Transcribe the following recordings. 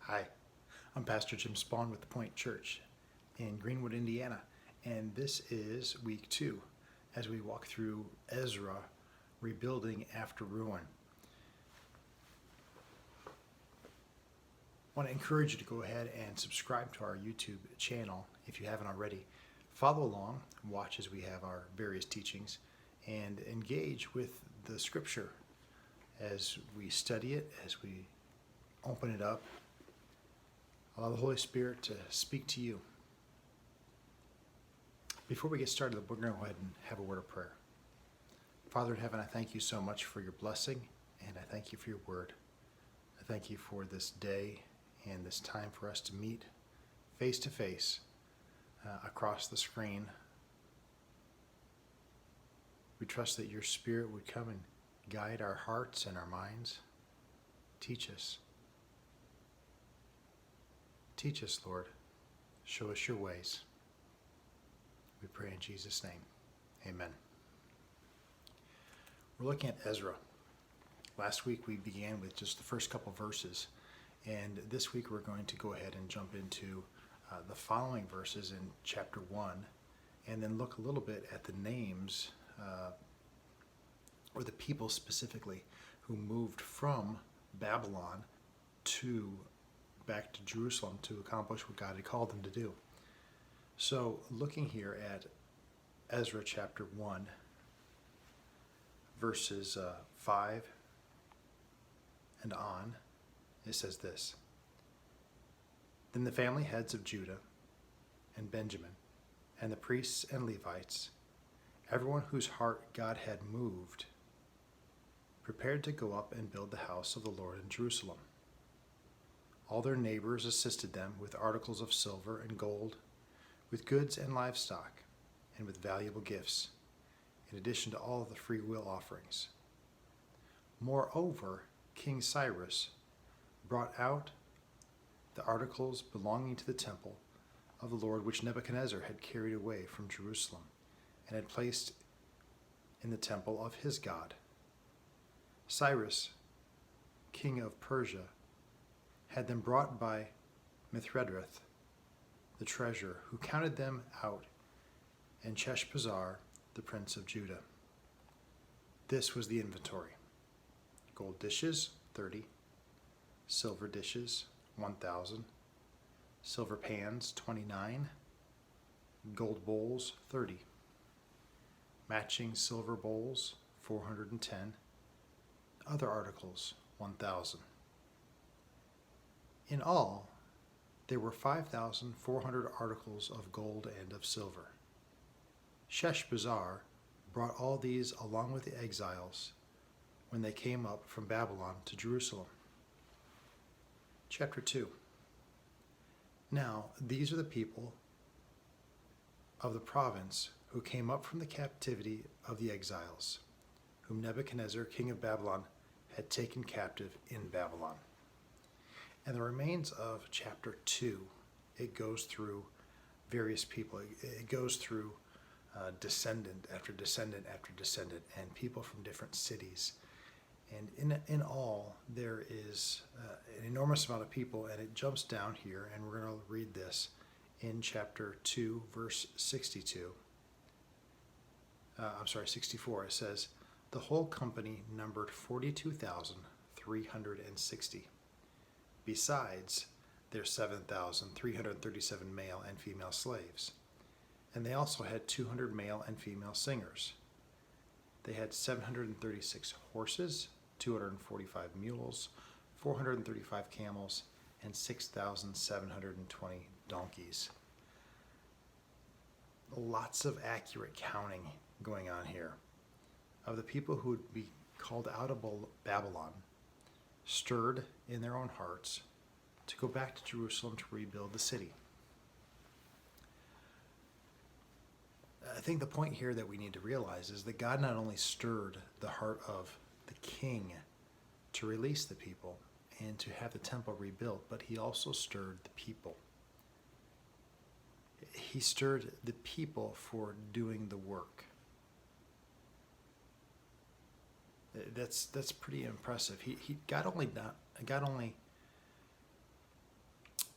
Hi, I'm Pastor Jim Spawn with the Point Church in Greenwood, Indiana, and this is week 2 as we walk through Ezra, rebuilding after ruin. I want to encourage you to go ahead and subscribe to our YouTube channel if you haven't already. Follow along, watch as we have our various teachings, and engage with the scripture as we study it, as we open it up. Allow the Holy Spirit to speak to you. Before we get started, we're going to go ahead and have a word of prayer. Father in heaven, I thank you so much for your blessing, and I thank you for your word. I thank you for this day and this time for us to meet face to face across the screen. We trust that your Spirit would come and guide our hearts and our minds. Teach us. Teach us, Lord. Show us your ways. We pray in Jesus' name. Amen. We're looking at Ezra. Last week we began with just the first couple verses, and this week we're going to go ahead and jump into the following verses in chapter 1, and then look a little bit at the names, or the people specifically, who moved from Babylon back to Jerusalem to accomplish what God had called them to do. So looking here at Ezra chapter 1, verses 5 and on, it says this: Then the family heads of Judah and Benjamin, and the priests and Levites, everyone whose heart God had moved, prepared to go up and build the house of the Lord in Jerusalem. All their neighbors assisted them with articles of silver and gold, with goods and livestock, and with valuable gifts, in addition to all of the free will offerings. Moreover, King Cyrus brought out the articles belonging to the temple of the Lord, which Nebuchadnezzar had carried away from Jerusalem and had placed in the temple of his God. Cyrus, king of Persia, had them brought by Mithredath, the treasurer, who counted them out, and Sheshbazzar, the prince of Judah. This was the inventory: gold dishes, 30, silver dishes, 1,000, silver pans, 29, gold bowls, 30, matching silver bowls, 410, other articles, 1,000. In all, there were 5,400 articles of gold and of silver. Sheshbazzar brought all these along with the exiles when they came up from Babylon to Jerusalem. Chapter 2. Now, these are the people of the province who came up from the captivity of the exiles, whom Nebuchadnezzar, king of Babylon, had taken captive in Babylon. And the remains of chapter 2, it goes through various people. It goes through descendant after descendant after descendant, and people from different cities. And in all, there is an enormous amount of people, and it jumps down here, and we're going to read this in chapter 2, verse 62. 64. It says, The whole company numbered 42,360. Besides their 7,337 male and female slaves. And they also had 200 male and female singers. They had 736 horses, 245 mules, 435 camels, and 6,720 donkeys. Lots of accurate counting going on here of the people who would be called out of Babylon, stirred in their own hearts to go back to Jerusalem to rebuild the city. I think the point here that we need to realize is that God not only stirred the heart of the king to release the people and to have the temple rebuilt, but he also stirred the people. He stirred the people for doing the work. That's pretty impressive. God only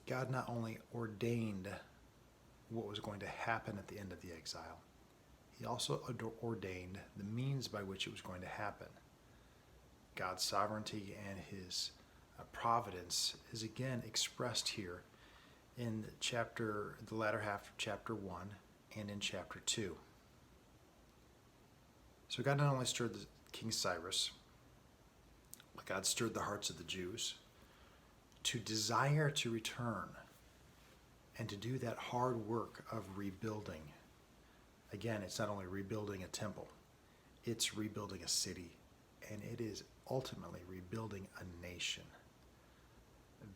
God not only ordained what was going to happen at the end of the exile, he also ordained the means by which it was going to happen. God's sovereignty and his providence is again expressed here in the latter half of chapter 1 and in chapter 2. So God not only stirred King Cyrus, but God stirred the hearts of the Jews to desire to return and to do that hard work of rebuilding. Again, it's not only rebuilding a temple, it's rebuilding a city, and it is ultimately rebuilding a nation.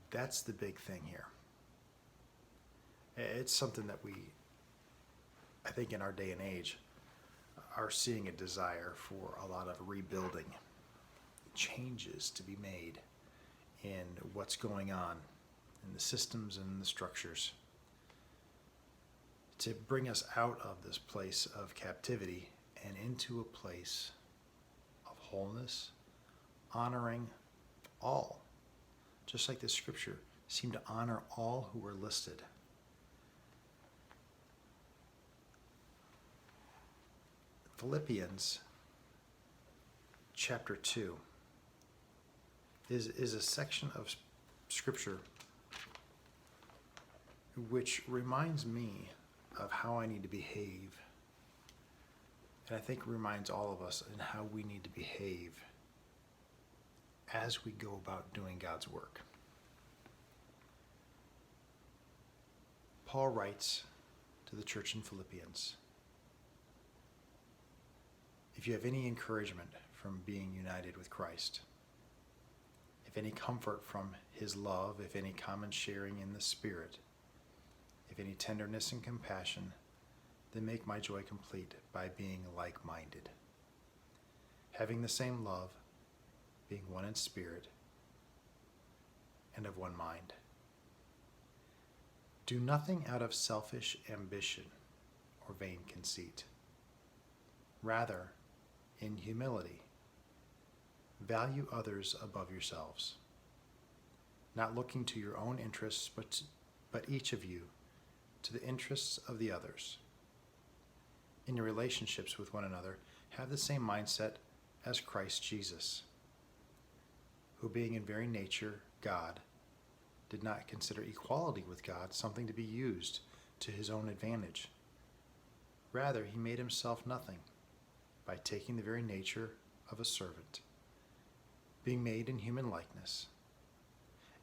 That's the big thing here. It's something that we, I think in our day and age, are seeing a desire for a lot of rebuilding, changes to be made in what's going on in the systems and the structures to bring us out of this place of captivity and into a place of wholeness, honoring all, just like the scripture seemed to honor all who were listed. Philippians chapter 2 is a section of scripture which reminds me of how I need to behave, and I think reminds all of us in how we need to behave as we go about doing God's work. Paul writes to the church in Philippians, if you have any encouragement from being united with Christ, if any comfort from his love, if any common sharing in the Spirit, if any tenderness and compassion, then make my joy complete by being like-minded, having the same love, being one in spirit, and of one mind. Do nothing out of selfish ambition or vain conceit. Rather, in humility, value others above yourselves, not looking to your own interests, but each of you to the interests of the others. In your relationships with one another, have the same mindset as Christ Jesus, who being in very nature God, did not consider equality with God something to be used to his own advantage. Rather, he made himself nothing by taking the very nature of a servant, being made in human likeness,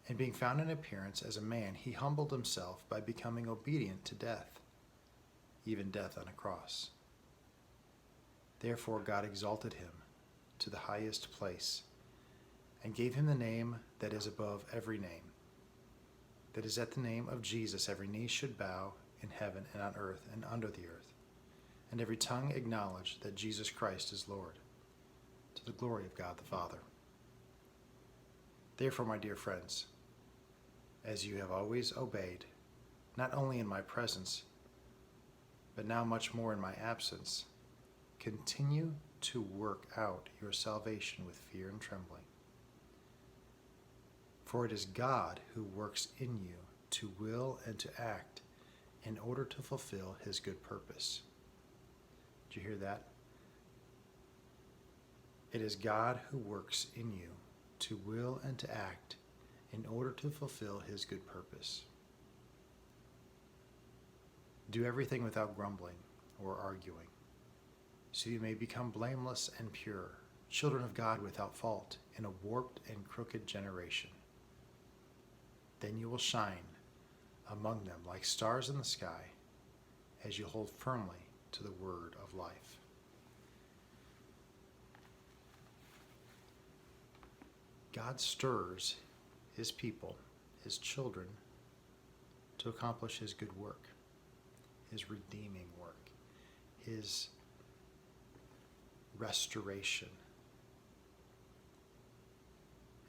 and being found in appearance as a man, he humbled himself by becoming obedient to death, even death on a cross. Therefore God exalted him to the highest place and gave him the name that is above every name, that is at the name of Jesus every knee should bow in heaven and on earth and under the earth, and every tongue acknowledge that Jesus Christ is Lord, to the glory of God the Father. Therefore, my dear friends, as you have always obeyed, not only in my presence, but now much more in my absence, continue to work out your salvation with fear and trembling. For it is God who works in you to will and to act in order to fulfill his good purpose. Did you hear that? It is God who works in you to will and to act in order to fulfill his good purpose. Do everything without grumbling or arguing, so you may become blameless and pure, children of God without fault, in a warped and crooked generation. Then you will shine among them like stars in the sky, as you hold firmly to the word of life. God stirs his people, his children, to accomplish his good work, his redeeming work, his restoration.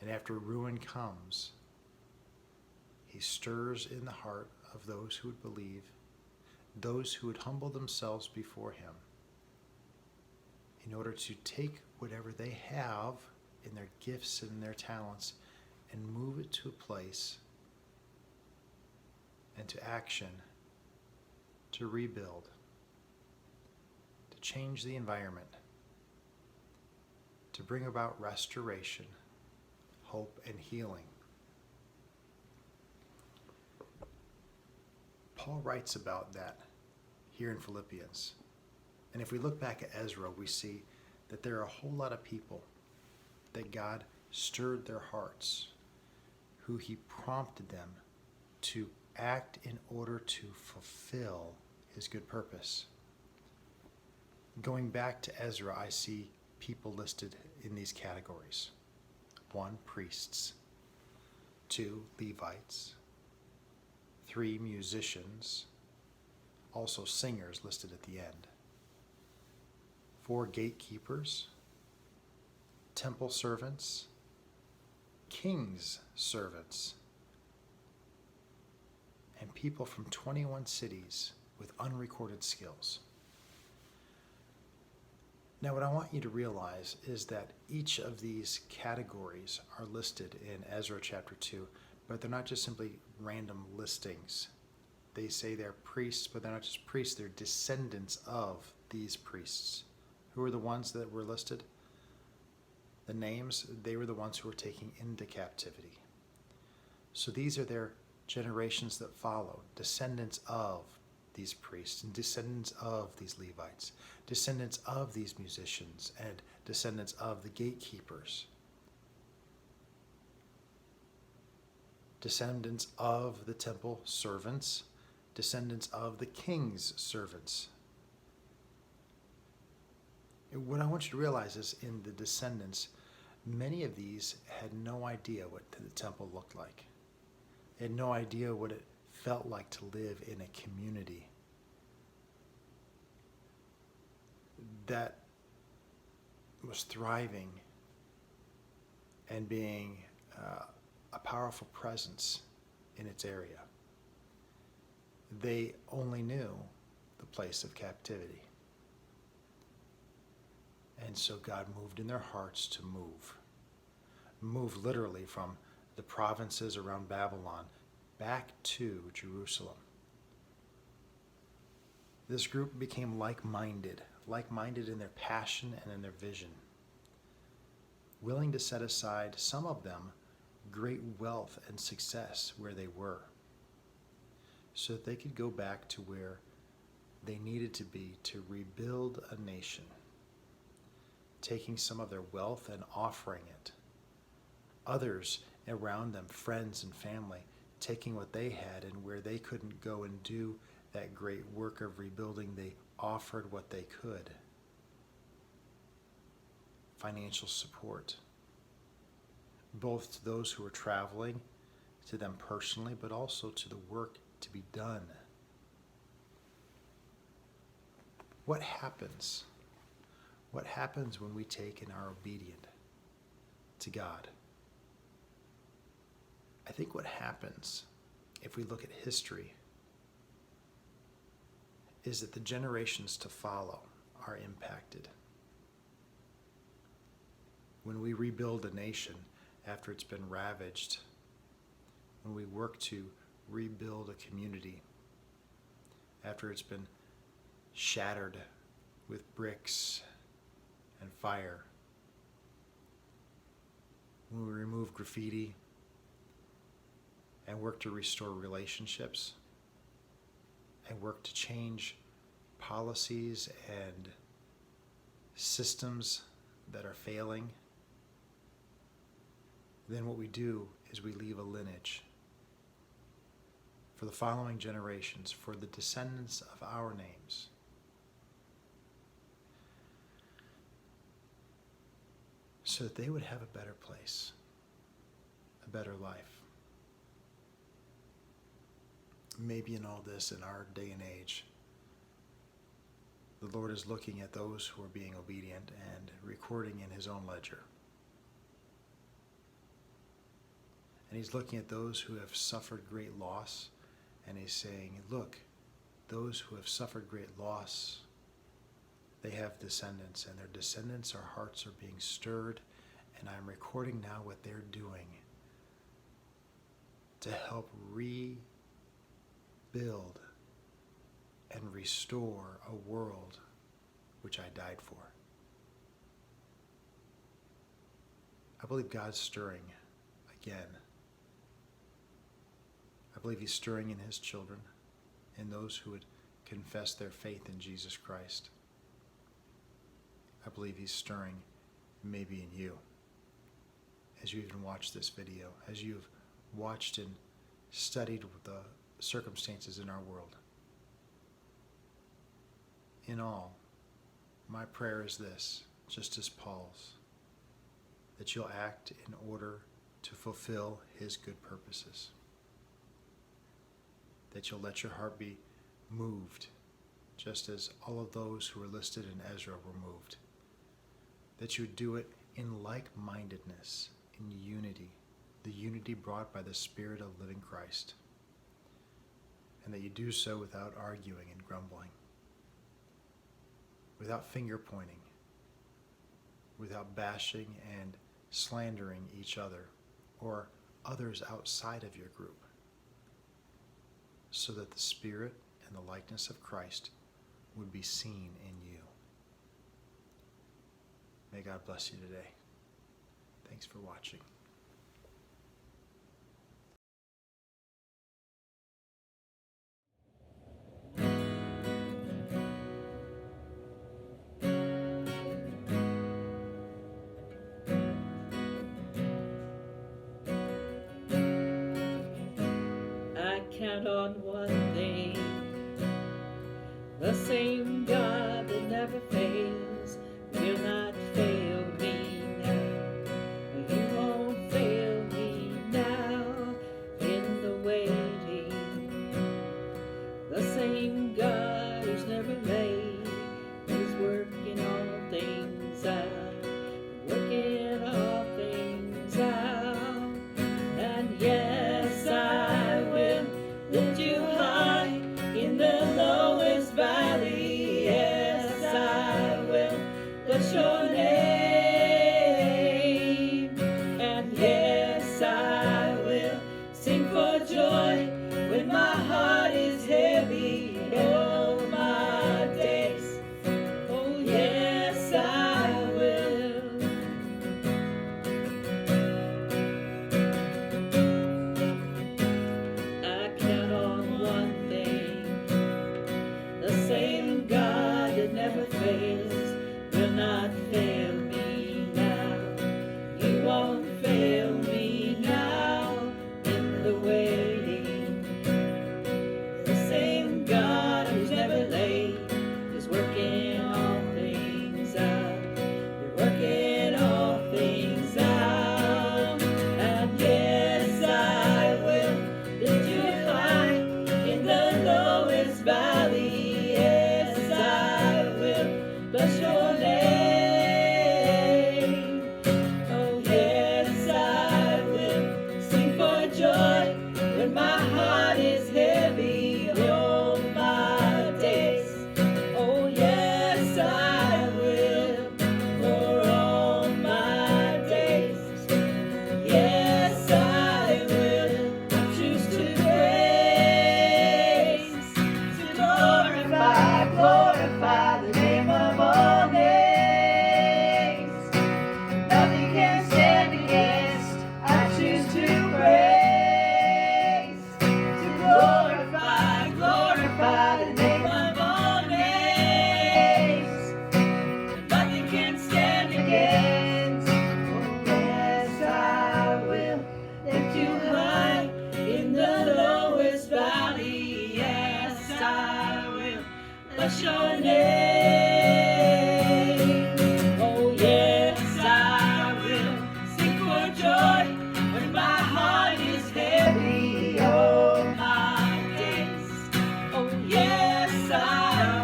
And after ruin comes, he stirs in the heart of those who would believe, those who would humble themselves before him, in order to take whatever they have in their gifts and their talents and move it to a place and to action to rebuild, to change the environment, to bring about restoration, hope, and healing. Paul writes about that here in Philippians. And if we look back at Ezra, we see that there are a whole lot of people that God stirred their hearts, who he prompted them to act in order to fulfill his good purpose. Going back to Ezra, I see people listed in these categories. 1, priests. 2, Levites. 3, musicians. Also singers listed at the end. 4, gatekeepers. Temple servants. King's servants. And people from 21 cities with unrecorded skills. Now, what I want you to realize is that each of these categories are listed in Ezra chapter 2, but they're not just simply random listings. They say they're priests, but they're not just priests, they're descendants of these priests. Who are the ones that were listed? The names, they were the ones who were taken into captivity. So these are their generations that followed, descendants of these priests and descendants of these Levites, descendants of these musicians and descendants of the gatekeepers, descendants of the temple servants, descendants of the king's servants. And what I want you to realize is in the descendants, many of these had no idea what the temple looked like. They had no idea what it felt like to live in a community that was thriving and being a powerful presence in its area. They only knew the place of captivity. And so God moved in their hearts to move literally from the provinces around Babylon back to Jerusalem. This group became like-minded in their passion and in their vision, willing to set aside, some of them, great wealth and success where they were, so that they could go back to where they needed to be to rebuild a nation, taking some of their wealth and offering it. Others around them, friends and family, taking what they had, and where they couldn't go and do that great work of rebuilding, they offered what they could. Financial support, both to those who were traveling, to them personally, but also to the work to be done. What happens? What happens when we take and are obedient to God? I think what happens, if we look at history, is that the generations to follow are impacted. When we rebuild a nation after it's been ravaged, when we work to rebuild a community after it's been shattered with bricks and fire, when we remove graffiti and work to restore relationships and work to change policies and systems that are failing, then what we do is we leave a lineage for the following generations, for the descendants of our names, so that they would have a better place, a better life. Maybe in all this, in our day and age, the Lord is looking at those who are being obedient and recording in his own ledger. And he's looking at those who have suffered great loss, and he's saying, look, those who have suffered great loss, they have descendants, and their descendants, our hearts are being stirred, and I'm recording now what they're doing to help build and restore a world which I died for. I believe God's stirring again. I believe He's stirring in His children, in those who would confess their faith in Jesus Christ. I believe He's stirring maybe in you, as you even watch this video, as you've watched and studied the circumstances in our world. In all, my prayer is this, just as Paul's, that you'll act in order to fulfill His good purposes. That you'll let your heart be moved, just as all of those who were listed in Ezra were moved. That you would do it in like-mindedness, in unity, the unity brought by the Spirit of living Christ. And that you do so without arguing and grumbling, without finger-pointing, without bashing and slandering each other or others outside of your group, so that the Spirit and the likeness of Christ would be seen in you. May God bless you today. Thanks for watching. Count on one thing, the same God that never fails will not fail me now. He won't fail me now in the waiting. The same God who's never late is working all things out, working all things out. And yes, I will lift you high in the lowest valley. Yes, I will bless your name. And yes, I will sing for joy when my heart is heavy all my days. Oh yes, I will. I count on one thing, the same God that never fails will not fail me now. He won't fail me now in the waiting. The same God who's never late is working all things out. You're working all things out. And yes, I will lift you high in the lowest valley. Yes, I will bless your name. Oh yes, I will sing for joy when my heart is heavy all my days. Oh yes, I will for all my days. Yes, I will choose to praise, to glorify the name of all names. Nothing can stand against. I choose to praise, to glorify the name of all names. Nothing can stand against. Oh yes, I will lift you high in the lowest valley. Yes, I will bless your name. Oh yes, I will sing for joy when my heart is heavy all my days. Oh yes, I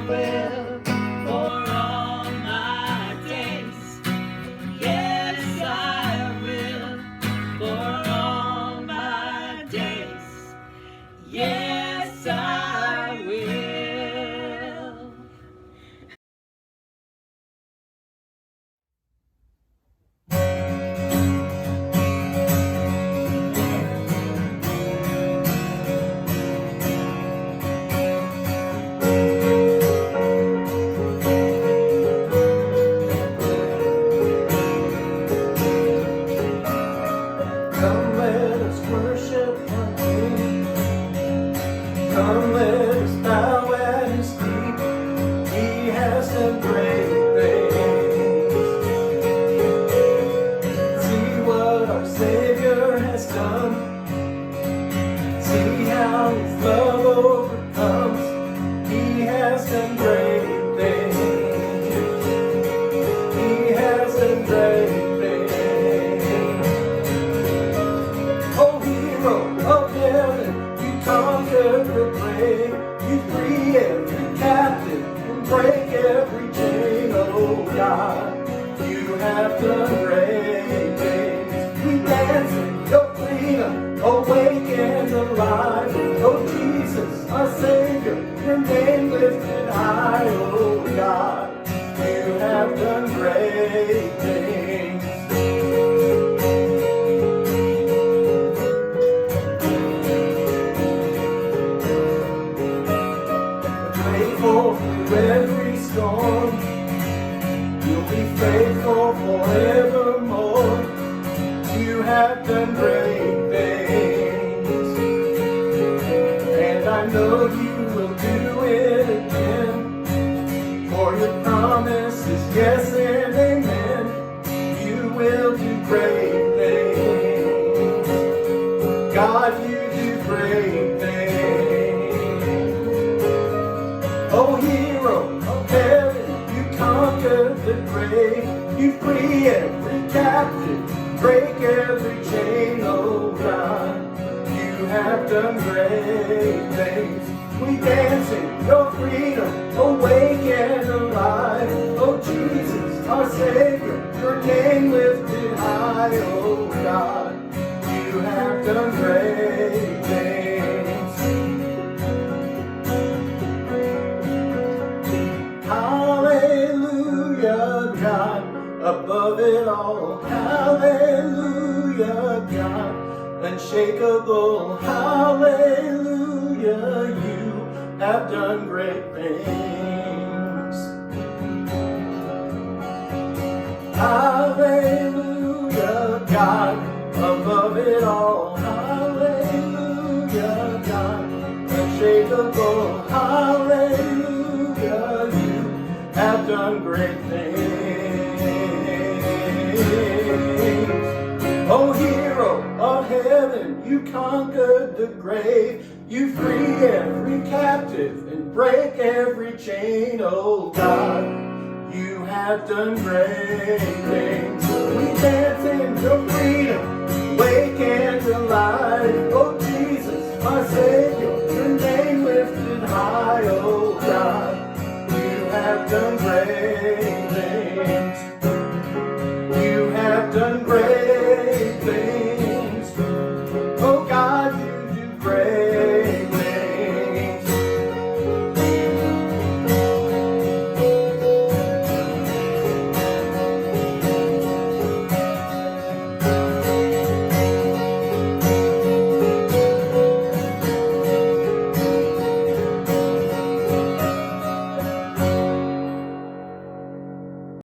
will for all my days. Yes, I will for all my days. Yes, I will. Come, let us bow at his feet. He has done great things. See what our Savior has done. See how his love overcomes. He has done great things. He has done great things. Oh, hero of heaven, you conquered the grave. You free every captive and break every chain. Oh God, you have done great things. We dance in your freedom, awake and alive. Oh Jesus, our Savior, your name lifted high. Oh God, you have done great things. Faithful through every storm, you'll be faithful forevermore. You have done great things, and I know you will do it again. For your promise is yes and amen. You will do great things. God, you do great things. Oh, hero of heaven, you conquered the grave. You free every captive, break every chain. Oh God, you have done great things. We dance in your freedom, awake and alive. Oh Jesus, our Savior, your name lifted high. Oh God, you have done great things. Hallelujah, God, above it all. Hallelujah, God, unshakable. Hallelujah, you have done great things. Hallelujah, God, above it all. Hallelujah, God, unshakable. Hallelujah, you have done great things. Oh, hero of heaven, you conquered the grave. You free every captive and break every chain. Oh God, you have done great things. We dance in your freedom, wake and alive. Oh Jesus, my Savior,